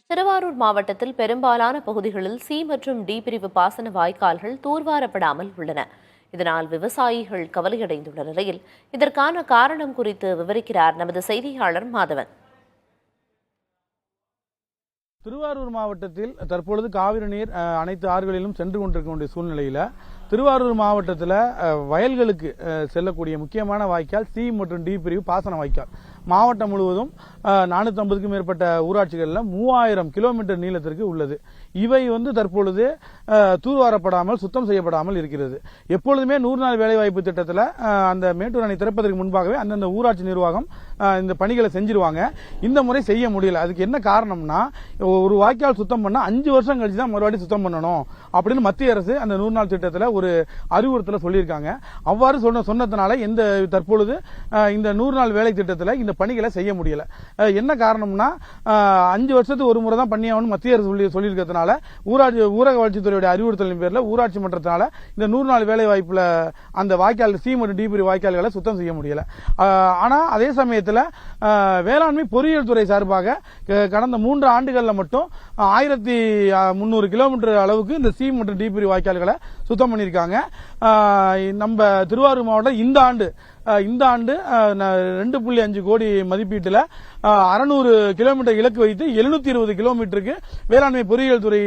திருவாரூர் மாவட்டத்தில் பெரும்பாலான பகுதிகளில் சி மற்றும் டி பிரிவு பாசன வாய்க்கால்கள் தூர்வாரப்படாமல் உள்ளன. இதனால் விவசாயிகள் கவலையடைந்துள்ள நிலையில் இதற்கான காரணம் குறித்து விவரிக்கிறார் நமது செய்தியாளர் மாதவன். திருவாரூர் மாவட்டத்தில் தற்பொழுது காவிரி நீர் அனைத்து ஆறுகளிலும் சென்று கொண்டிருக்கக்கூடிய சூழ்நிலையில் திருவாரூர் மாவட்டத்தில் வயல்களுக்கு செல்லக்கூடிய முக்கியமான வாய்க்கால் சி மற்றும் டி பிரிவு பாசன வாய்க்கால் மாவட்டம் முழுவதும் 450க்கும் மேற்பட்ட ஊராட்சிகளில் 3000 கிலோமீட்டர் நீளத்திற்கு உள்ளது. இவை தற்பொழுது தூர்வாரப்படாமல் சுத்தம் செய்யப்படாமல் இருக்கிறது. எப்பொழுதுமே 100 நாள் வேலைவாய்ப்பு திட்டத்தில் அந்த மேட்டூர் அணை திறப்பதற்கு முன்பாகவே அந்தந்த ஊராட்சி நிர்வாகம் இந்த பணிகளை செஞ்சிருவாங்க. இந்த முறை செய்ய முடியல. அதுக்கு என்ன காரணம்னா, ஒரு வாய்க்கால் சுத்தம் பண்ணா 5 வருஷம் கழிச்சு தான் மறுபடியும் சுத்தம் பண்ணணும் அப்படின்னு மத்திய அரசு அந்த 100 நாள் திட்டத்தில் ஒரு அறிவுறுத்தல சொல்லியிருக்காங்க. அவ்வாறு சொன்னதுனால தற்பொழுது இந்த 100 நாள் வேலை திட்டத்தில் இந்த பணிகளை செய்ய முடியல. என்ன காரணம்னா, 5 வருஷத்துக்கு ஒரு முறை தான் பண்ணியாகணும் மத்திய அரசு சொல்லியிருக்கிறதுனால ஊரக வளர்ச்சித்துறையுடைய அறிவுறுத்தலின் பேரில் ஊராட்சி மன்றத்தினால இந்த 100 நாள் வேலை வாய்ப்புல அந்த வாய்க்கால் சி மற்றும் டி பிரிவு வாய்க்கால்களை சுத்தம் செய்ய முடியல. ஆனா அதே சமயத்தில் வேளாண்மை பொறியியல் துறை சார்பாக கடந்த 3 ஆண்டுகள்ல மட்டும் 1300 கிலோமீட்டர் அளவுக்கு இந்த சி மற்றும் டி பிரிவு வாய்க்கால்களை சுத்தம் பண்ணியிருக்காங்க. நம்ம திருவாரூர் மாவட்டம் இந்த ஆண்டு 2.5 கோடி மதிப்பீட்டில் 600 கிலோமீட்டர் இலக்கு வைத்து 720 கிலோமீட்டருக்கு வேளாண்மை பொறியியல் துறை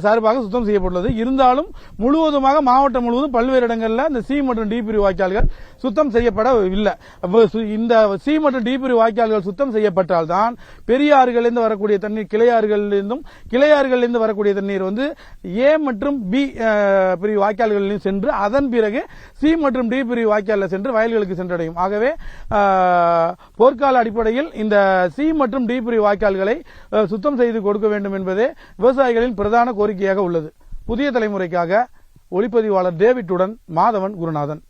சார்பாக சுத்தம் செய்யப்பட்டுள்ளது. இருந்தாலும் முழுவதுமாக மாவட்டம் முழுவதும் பல்வேறு இடங்களில் இந்த சி மற்றும் டி பிரிவு வாய்க்கால்கள் சுத்தம் செய்யப்படவில்லை. இந்த சி மற்றும் டி பிரிவு வாய்க்கால்கள் சுத்தம் செய்யப்பட்டால்தான் பெரிய ஆறுகளிலிருந்து வரக்கூடிய தண்ணீர் கிளையாறுகளிலிருந்து வரக்கூடிய தண்ணீர் ஏ மற்றும் பி பிரிவு வாய்க்கால்களிலும் சென்று அதன் பிறகு சி மற்றும் டி பிரிவு வாய்க்காலில் சென்று வயல்களுக்கு சென்றடையும். ஆகவே போர்க்கால அடிப்படையில் இந்த சி மற்றும் டி பிரிவு வாய்க்கால்களை சுத்தம் செய்து கொடுக்க வேண்டும் என்பதே விவசாயிகளின் பிரதான கோரிக்கையாக உள்ளது. புதிய தலைமுறைக்காக ஒளிப்பதிவாளர் டேவிட்டுடன் மாதவன் குருநாதன்.